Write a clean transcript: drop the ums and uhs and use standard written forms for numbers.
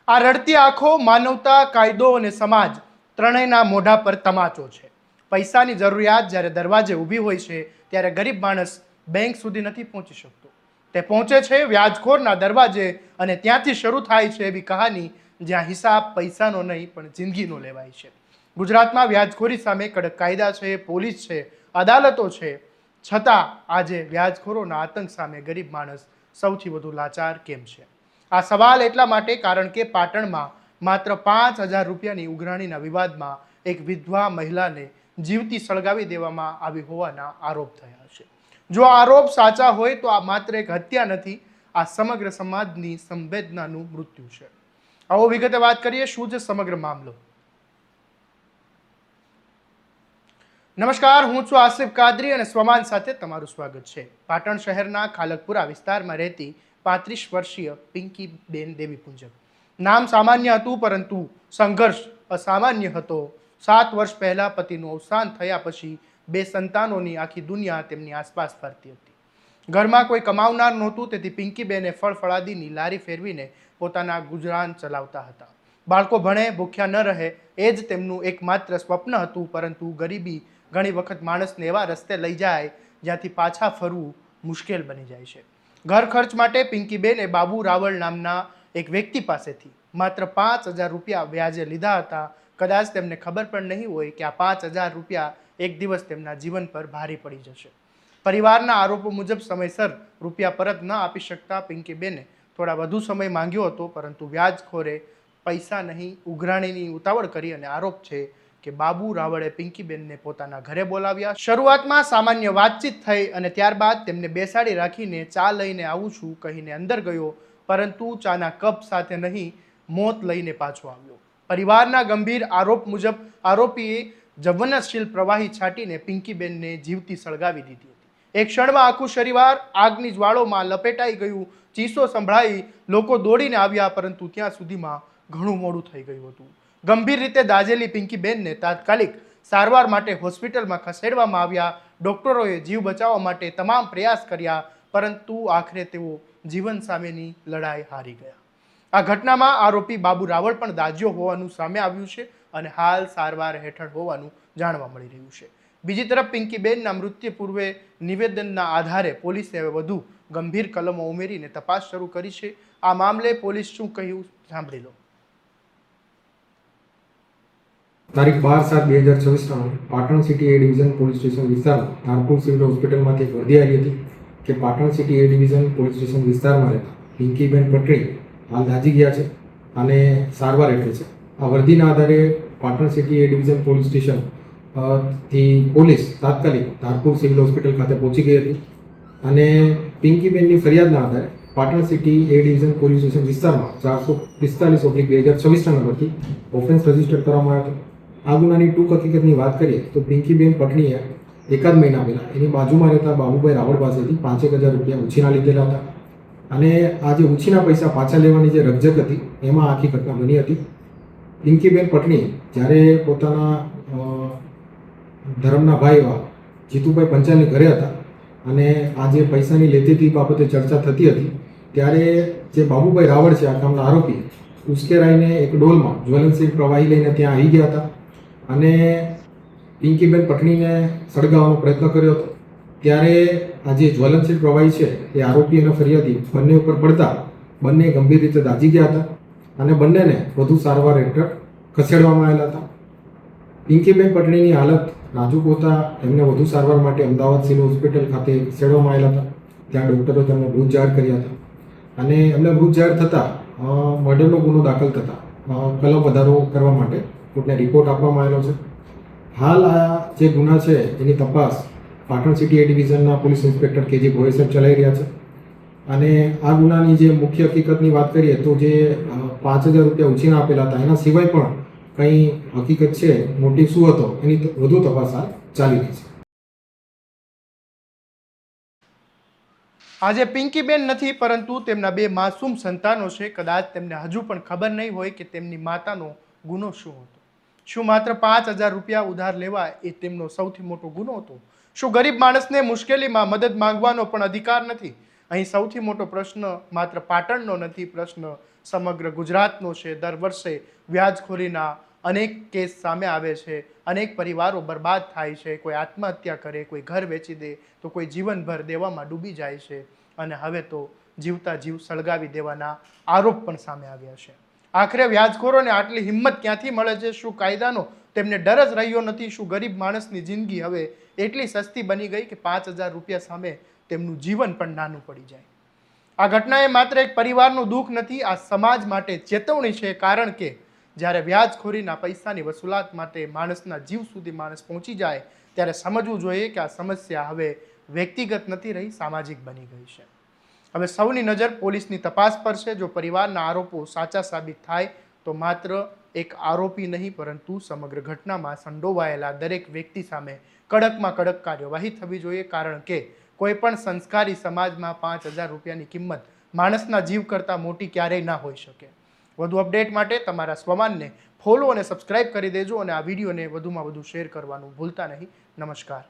આ રડતી આંખો માનવતા, કાયદો અને સમાજ ત્રણેયના મોઢા પર તમાચો છે. પૈસાની જરૂરિયાત જ્યારે દરવાજે ઊભી હોય છે ત્યારે ગરીબ માણસ બેંક સુધી નથી પહોંચી શકતો. તે પહોંચે છે વ્યાજખોરના દરવાજે અને ત્યાંથી શરૂ થાય છે એવી કહાની જ્યાં હિસાબ પૈસાનો નહીં પણ જિંદગીનો લેવાય છે. ગુજરાતમાં વ્યાજખોરી સામે કડક કાયદા છે, પોલીસ છે, અદાલતો છે, છતાં આજે વ્યાજખોરોના આતંક સામે ગરીબ માણસ સૌથી વધુ લાચાર કેમ છે? આ સવાલ એટલા માટે કારણ કે પાટણમાં માત્ર 5,000 રૂપિયાની ઉઘરાણીના વિવાદમાં એક વિધવા મહિલાને જીવતી સળગાવી દેવામાં આવી હોવાના આરોપ થયા છે. જો આ આરોપ સાચા હોય તો આ માત્ર એક હત્યા નથી, આ સમગ્ર સમાજની સંવેદનાનું મૃત્યુ છે. આવો વિગતે વાત કરીએ શું છે સમગ્ર મામલો. નમસ્કાર, હું છું આસિફ કાદરી અને સ્વમાન સાથે તમારું સ્વાગત છે. પાટણ શહેરના ખાલકપુરા વિસ્તારમાં રહેતી 35 વર્ષીય પિંકીબેન દેવીપુંજક. નામ સામાન્ય હતું પરંતુ સંઘર્ષ અસામાન્ય હતો. 7 વર્ષ પહેલા પતિનું અવસાન થયા પછી 2 સંતાનોની આખી દુનિયા તેમની આસપાસ ફરતી હતી. ઘરમાં કોઈ કમાવનાર નહોતું, તેથી પિંકીબેને ફળફળાદીની લારી ફેરવીને પોતાના ગુજરાન ચલાવતા હતા. બાળકો ભણે, ભૂખ્યા ન રહે એ જ તેમનું એકમાત્ર સ્વપ્ન હતું. પરંતુ ગરીબી ઘણી વખત માણસને એવા રસ્તે લઈ જાય જ્યાંથી પાછા ફરવું મુશ્કેલ બની જાય છે. ઘર ખર્ચ માટે પિંકીબેને બાબુ રાવળ નામના એક વ્યક્તિ પાસેથી માત્ર 5,000 રૂપિયા વ્યાજે લીધા હતા. કદાચ તેમને ખબર પણ નહીં હોય કે આ 5,000 રૂપિયા એક દિવસ તેમના જીવન પર ભારે પડી જશે. પરિવારના આરોપો મુજબ સમયસર રૂપિયા પરત ન આપી શકતા પિંકીબેને થોડા વધુ સમય માંગ્યો હતો, પરંતુ વ્યાજખોરે પૈસા નહીં ઉઘરાણીની ઉતાવળ કરી અને આરોપ છે કે બાબુ રાવળે પિંકીબેનને પોતાના ઘરે બોલાવ્યા. શરૂઆતમાં સામાન્ય વાતચીત થઈ અને ત્યારબાદ તેમને બેસાડી રાખીને ચા લઈને આવું છું કહીને અંદર ગયો, પરંતુ ચાના કપ સાથે નહીં, મોત લઈને પાછો આવ્યો. પરિવારના ગંભીર આરોપ મુજબ આરોપીએ જવનશીલ પ્રવાહી છાંટીને પિંકીબેનને જીવતી સળગાવી દીધી હતી. એક ક્ષણમાં આખું શરીર આગની જ્વાળોમાં લપેટાઈ ગયું. ચીસો સંભળાઈ, લોકો દોડીને આવ્યા, પરંતુ ત્યાં સુધીમાં ઘણું મોડું થઈ ગયું હતું. ગંભીર રીતે દાઝેલી પિંકીબેનને તાત્કાલિક સારવાર માટે હોસ્પિટલમાં ખસેડવામાં આવ્યા. ડોક્ટરોએ જીવ બચાવવા માટે તમામ પ્રયાસ કર્યા, પરંતુ આખરે તેઓ જીવન સામેની લડાઈ હારી ગયા. આ ઘટનામાં આરોપી બાબુ રાવળ પણ દાઝ્યો હોવાનું સામે આવ્યું છે અને હાલ સારવાર હેઠળ હોવાનું જાણવા મળી રહ્યું છે. બીજી તરફ પિંકીબેનના મૃત્યુ પૂર્વે નિવેદનના આધારે પોલીસે હવે વધુ ગંભીર કલમો ઉમેરીને તપાસ શરૂ કરી છે. આ મામલે પોલીસ શું કહ્યું સાંભળી લો. તારીખ 12/7/2024 પાટણ સિટી એ ડિવિઝન પોલીસ સ્ટેશન વિસ્તારમાં ધારપુર સિવિલ હોસ્પિટલમાંથી એક વરદી આવી હતી કે પાટણ સિટી એ ડિવિઝન પોલીસ સ્ટેશન વિસ્તારમાં રહેતા પિંકીબેન પટણી હાલ દાઝી ગયા છે અને સારવાર હેઠળ છે. આ વરદીના આધારે પાટણ સિટી એ ડિવિઝન પોલીસ સ્ટેશન થી પોલીસ તાત્કાલિક ધારપુર સિવિલ હોસ્પિટલ ખાતે પહોંચી ગઈ હતી અને પિંકીબેનની ફરિયાદના આધારે પાટણ સિટી એ ડિવિઝન પોલીસ સ્ટેશન વિસ્તારમાં 445/2024 નંબરથી ઓફેન્સ રજીસ્ટર કરવામાં આવ્યો હતો. આ ગુનાની ટૂંક હકીકતની વાત કરીએ તો પિંકીબેન પટણીએ એકાદ મહિના પહેલા એની બાજુમાં રહેતા બાબુભાઈ રાવળ પાસેથી 5,000 રૂપિયા ઉછીના લીધેલા હતા અને આ જે ઉછીના પૈસા પાછા લેવાની જે રકઝક હતી એમાં આખી ઘટના બની હતી. પિંકીબેન પટણી જ્યારે પોતાના ધર્મના ભાઈ એવા જીતુભાઈ પંચાલની ઘરે હતા અને આ જે પૈસાની લેતીથી બાબતે ચર્ચા થતી હતી ત્યારે જે બાબુભાઈ રાવળ છે આ કામના આરોપી ઉશ્કેરાઈને એક ડોલમાં જ્વલનશીલ પ્રવાહી લઈને ત્યાં આવી ગયા હતા અને પિંકીબેન પટણીને સળગાવવાનો પ્રયત્ન કર્યો હતો. ત્યારે આ જે જ્વલનશીલ પ્રવાહી છે એ આરોપી અને ફરિયાદી બંને ઉપર પડતા બંને ગંભીર રીતે દાઝી ગયા હતા અને બંનેને વધુ સારવાર હેઠળ ખસેડવામાં આવેલા હતા. પિંકીબેન પટણીની હાલત નાજુક હોતા એમને વધુ સારવાર માટે અમદાવાદ સિવિલ હોસ્પિટલ ખાતે ખસેડવામાં આવેલા હતા. ત્યાં ડૉક્ટરો તેમને મૃત જાહેર કર્યા હતા અને એમને મૃત જાહેર થતાં મર્ડરનો ગુનો દાખલ થતાં કલમ વધારો કરવા માટે કોર્ટને રિપોર્ટ આપવામાં આવેલો છે. હાલ આ જે ગુના છે એની તપાસ પાટણ સિટી એ ડિવિઝનના પોલીસ ઇન્સ્પેક્ટર કે.જી. ભોઈ સાહેબ ચલાવી રહ્યા છે અને આ ગુનાની જે મુખ્ય હકીકતની વાત કરીએ તો જે 5,000 રૂપિયા ઉછીના આપેલા હતા એના સિવાય પણ કંઈ હકીકત છે, મોટિવ શું હતો એની વધુ તપાસ હાલ ચાલી રહી છે. આજે પિંકીબેન નથી, પરંતુ તેમના 2 માસૂમ સંતાનો છે. કદાચ તેમને હજુ પણ ખબર નહીં હોય કે તેમની માતાનો ગુનો શું હતો. શું માત્ર 5,000 રૂપિયા ઉધાર લેવા એ તેમનો સૌથી મોટો ગુનો હતો? શું ગરીબ માણસને મુશ્કેલીમાં મદદ માંગવાનો પણ અધિકાર નથી? અહીં સૌથી મોટો પ્રશ્ન માત્ર પાટણનો નથી, પ્રશ્ન સમગ્ર ગુજરાતનો છે. દર વર્ષે વ્યાજખોરીના અનેક કેસ સામે આવે છે, અનેક પરિવારો બરબાદ થાય છે, કોઈ આત્મહત્યા કરે, કોઈ ઘર વેચી દે તો કોઈ જીવનભર દેવામાં ડૂબી જાય છે અને હવે તો જીવતા જીવ સળગાવી દેવાના આરોપ પણ સામે આવ્યા છે. આખરે વ્યાજખોરોને આટલી હિંમત ક્યાંથી મળે છે? શું કાયદાનો તેમને ડર જ રહ્યો નથી? શું ગરીબ માણસની જિંદગી હવે એટલી સસ્તી બની ગઈ કે 5,000 રૂપિયા સામે તેમનું જીવન પણ નાનું પડી જાય? આ ઘટના એ માત્ર એક પરિવારનું દુઃખ નથી, આ સમાજ માટે ચેતવણી છે. કારણ કે જ્યારે વ્યાજખોરીના પૈસાની વસૂલાત માટે માણસના જીવ સુધી માણસ પહોંચી જાય ત્યારે સમજવું જોઈએ કે આ સમસ્યા હવે વ્યક્તિગત નથી રહી, સામાજિક બની ગઈ છે. હવે સૌની નજર પોલીસની તપાસ પર છે. જો પરિવારના આરોપો સાચા સાબિત થાય તો માત્ર એક આરોપી નહીં પરંતુ સમગ્ર ઘટનામાં સંડોવાયેલા દરેક વ્યક્તિ સામે કડકમાં કડક કાર્યવાહી થવી જોઈએ. કારણ કે કોઈ પણ સંસ્કારી સમાજમાં 5,000 રૂપિયાની કિંમત માણસના જીવ કરતાં મોટી ક્યારેય ના હોઈ શકે. વધુ અપડેટ માટે તમારા સ્વમાનને ફોલો અને સબસ્ક્રાઇબ કરી દેજો અને આ વિડીયોને વધુમાં વધુ શેર કરવાનું ભૂલતા નહીં. નમસ્કાર.